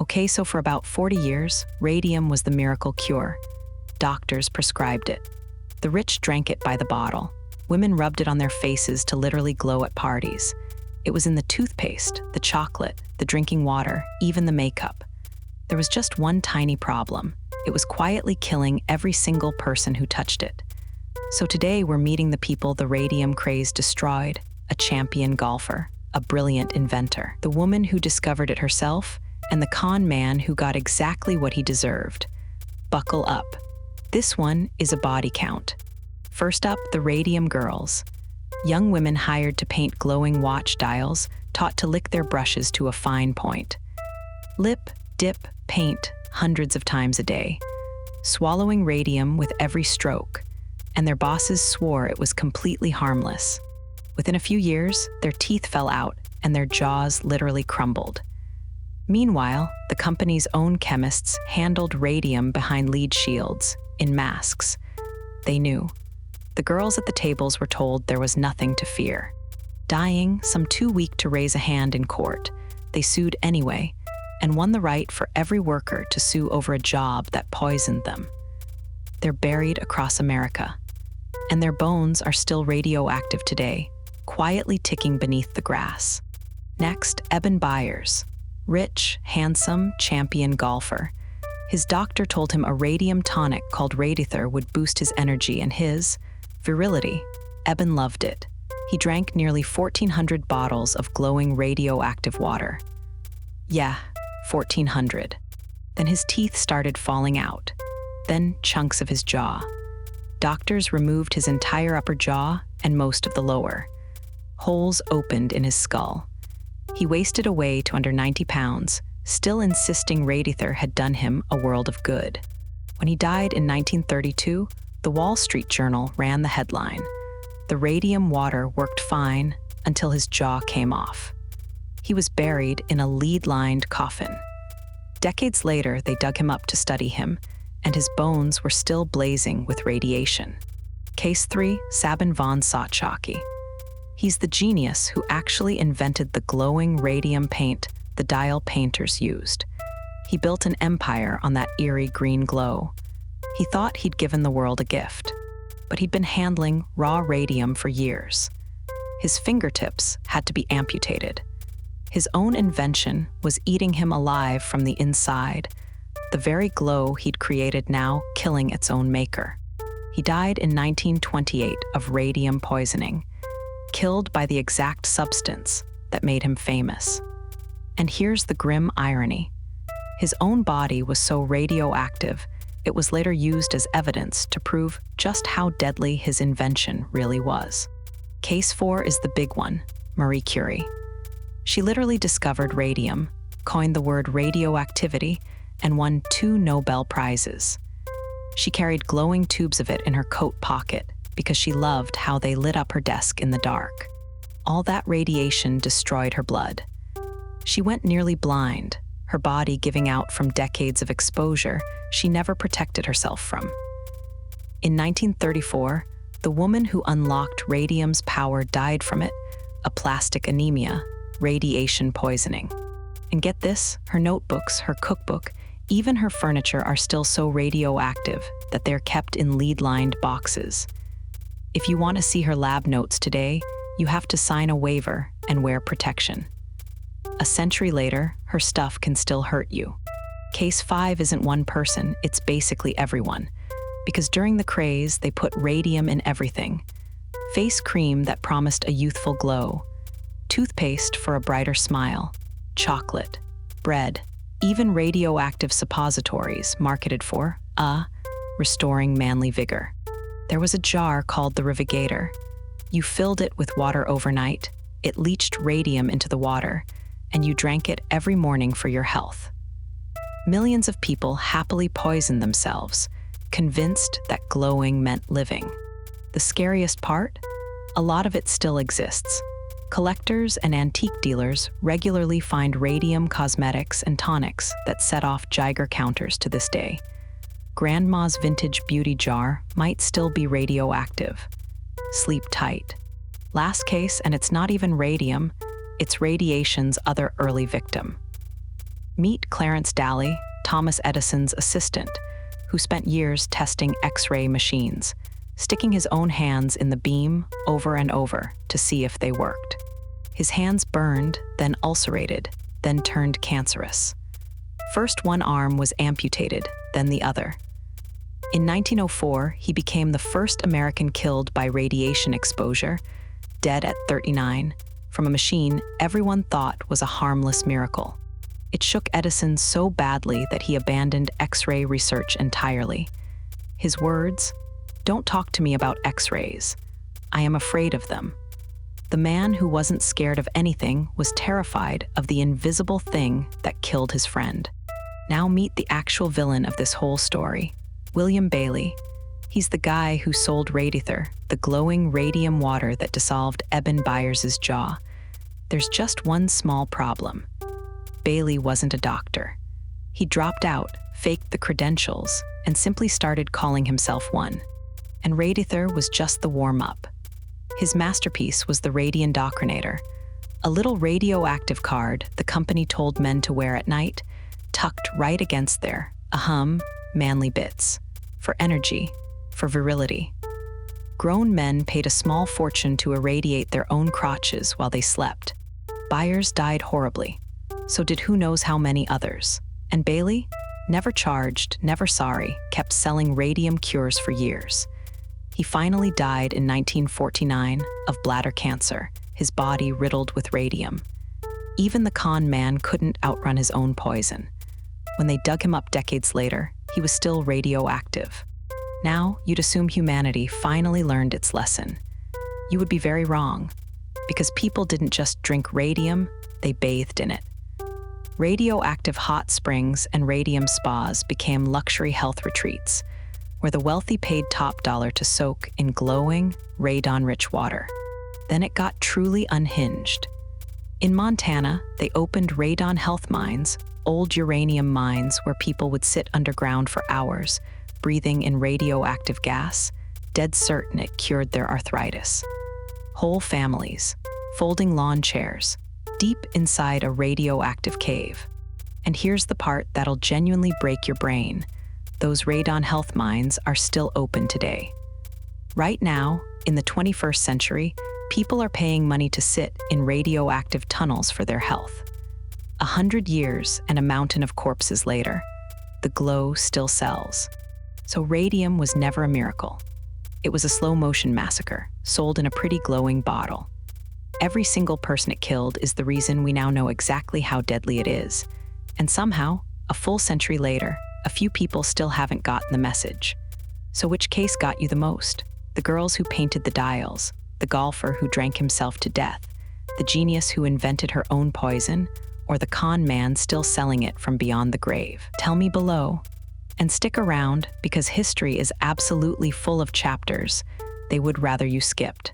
Okay, so for about 40 years, radium was the miracle cure. Doctors prescribed it. The rich drank it by the bottle. Women rubbed it on their faces to literally glow at parties. It was in the toothpaste, the chocolate, the drinking water, even the makeup. There was just one tiny problem. It was quietly killing every single person who touched it. So today we're meeting the people the radium craze destroyed: a champion golfer, a brilliant inventor, the woman who discovered it herself, and the con man who got exactly what he deserved. Buckle up. This one is a body count. First up, the radium girls. Young women hired to paint glowing watch dials, taught to lick their brushes to a fine point. Lip, dip, paint hundreds of times a day, swallowing radium with every stroke, and their bosses swore it was completely harmless. Within a few years, their teeth fell out and their jaws literally crumbled. Meanwhile, the company's own chemists handled radium behind lead shields, in masks. They knew. The girls at the tables were told there was nothing to fear. Dying, some too weak to raise a hand in court, they sued anyway, and won the right for every worker to sue over a job that poisoned them. They're buried across America, and their bones are still radioactive today, quietly ticking beneath the grass. Next, Eben Byers. Rich, handsome, champion golfer. His doctor told him a radium tonic called Radither would boost his energy and his virility. Eben loved it. He drank nearly 1,400 bottles of glowing radioactive water. Yeah, 1,400. Then his teeth started falling out. Then chunks of his jaw. Doctors removed his entire upper jaw and most of the lower. Holes opened in his skull. He wasted away to under 90 pounds, still insisting Radither had done him a world of good. When he died in 1932, the Wall Street Journal ran the headline: "The radium water worked fine until his jaw came off." He was buried in a lead-lined coffin. Decades later, they dug him up to study him, and his bones were still blazing with radiation. Case 3, Sabin von Sautschocky. He's the genius who actually invented the glowing radium paint the dial painters used. He built an empire on that eerie green glow. He thought he'd given the world a gift, but he'd been handling raw radium for years. His fingertips had to be amputated. His own invention was eating him alive from the inside, the very glow he'd created now killing its own maker. He died in 1928 of radium poisoning, killed by the exact substance that made him famous. And here's the grim irony. His own body was so radioactive, it was later used as evidence to prove just how deadly his invention really was. Case 4 is the big one, Marie Curie. She literally discovered radium, coined the word radioactivity, and won 2 Nobel Prizes. She carried glowing tubes of it in her coat pocket because she loved how they lit up her desk in the dark. All that radiation destroyed her blood. She went nearly blind, her body giving out from decades of exposure she never protected herself from. In 1934, the woman who unlocked radium's power died from it, aplastic anemia, radiation poisoning. And get this, her notebooks, her cookbook, even her furniture are still so radioactive that they're kept in lead-lined boxes. If you want to see her lab notes today, you have to sign a waiver and wear protection. A century later, her stuff can still hurt you. Case 5 isn't one person, it's basically everyone. Because during the craze, they put radium in everything. Face cream that promised a youthful glow, toothpaste for a brighter smile, chocolate, bread, even radioactive suppositories marketed for, restoring manly vigor. There was a jar called the Revigator. You filled it with water overnight, it leached radium into the water, and you drank it every morning for your health. Millions of people happily poisoned themselves, convinced that glowing meant living. The scariest part? A lot of it still exists. Collectors and antique dealers regularly find radium cosmetics and tonics that set off Geiger counters to this day. Grandma's vintage beauty jar might still be radioactive. Sleep tight. Last case, and it's not even radium, it's radiation's other early victim. Meet Clarence Daly, Thomas Edison's assistant, who spent years testing X-ray machines, sticking his own hands in the beam over and over to see if they worked. His hands burned, then ulcerated, then turned cancerous. First one arm was amputated, then the other. In 1904, he became the first American killed by radiation exposure, dead at 39, from a machine everyone thought was a harmless miracle. It shook Edison so badly that he abandoned X-ray research entirely. His words, "Don't talk to me about X-rays. I am afraid of them." The man who wasn't scared of anything was terrified of the invisible thing that killed his friend. Now meet the actual villain of this whole story, William Bailey. He's the guy who sold Radither, the glowing radium water that dissolved Eben Byers' jaw. There's just one small problem. Bailey wasn't a doctor. He dropped out, faked the credentials, and simply started calling himself one. And Radither was just the warm-up. His masterpiece was the Radioactive, a little radioactive card the company told men to wear at night, tucked right against their, manly bits, for energy, for virility. Grown men paid a small fortune to irradiate their own crotches while they slept. Byers died horribly. So did who knows how many others. And Bailey, never charged, never sorry, kept selling radium cures for years. He finally died in 1949 of bladder cancer, his body riddled with radium. Even the con man couldn't outrun his own poison. When they dug him up decades later, he was still radioactive. Now, you'd assume humanity finally learned its lesson. You would be very wrong, because people didn't just drink radium, they bathed in it. Radioactive hot springs and radium spas became luxury health retreats, where the wealthy paid top dollar to soak in glowing, radon-rich water. Then it got truly unhinged. In Montana, they opened radon health mines, old uranium mines where people would sit underground for hours, breathing in radioactive gas, dead certain it cured their arthritis. Whole families, folding lawn chairs, deep inside a radioactive cave. And here's the part that'll genuinely break your brain. Those radon health mines are still open today. Right now, in the 21st century, people are paying money to sit in radioactive tunnels for their health. 100 years and a mountain of corpses later, the glow still sells. So radium was never a miracle. It was a slow-motion massacre, sold in a pretty glowing bottle. Every single person it killed is the reason we now know exactly how deadly it is. And somehow, a full century later, a few people still haven't gotten the message. So which case got you the most? The girls who painted the dials, the golfer who drank himself to death, the genius who invented her own poison, or the con man still selling it from beyond the grave? Tell me below. And stick around, because history is absolutely full of chapters they would rather you skipped.